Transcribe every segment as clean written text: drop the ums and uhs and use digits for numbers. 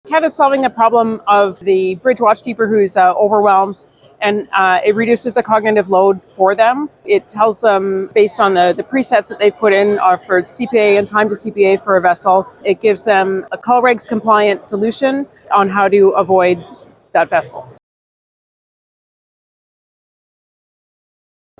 CADA is solving the problem of the bridge watchkeeper who's overwhelmed, and it reduces the cognitive load for them. It tells them, based on the presets that they've put in for CPA and time to CPA for a vessel, it gives them a COLREGs compliant solution on how to avoid that vessel.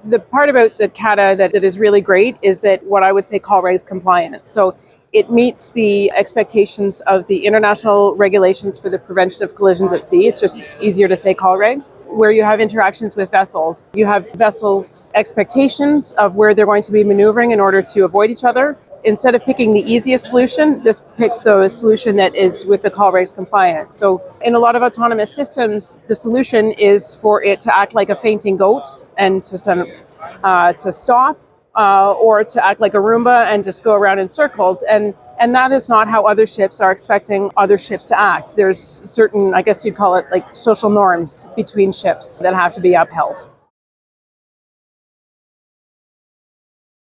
The part about the CADA that is really great is that what I would say COLREGs compliant. So it meets the expectations of the international regulations for the prevention of collisions at sea. It's just easier to say COLREGs. Where you have interactions with vessels, you have vessels' expectations of where they're going to be maneuvering in order to avoid each other. Instead of picking the easiest solution, this picks the solution that is with the COLREGs compliant. So in a lot of autonomous systems, the solution is for it to act like a fainting goat and to stop, or to act like a Roomba and just go around in circles. And that is not how other ships are expecting other ships to act. There's certain, I guess you'd call it like social norms between ships that have to be upheld.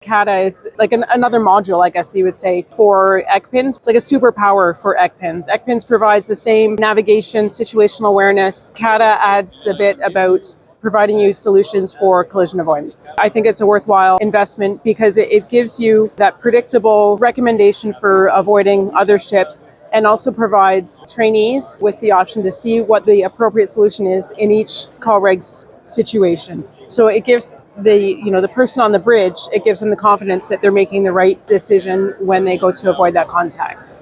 CADA is like another module, I guess you would say, for ECPINs. It's like a superpower for ECPINs. ECPINs provides the same navigation, situational awareness. CADA adds the bit about providing you solutions for collision avoidance. I think it's a worthwhile investment because it gives you that predictable recommendation for avoiding other ships, and also provides trainees with the option to see what the appropriate solution is in each COLREGs situation. So it gives the person on the bridge, it gives them the confidence that they're making the right decision when they go to avoid that contact.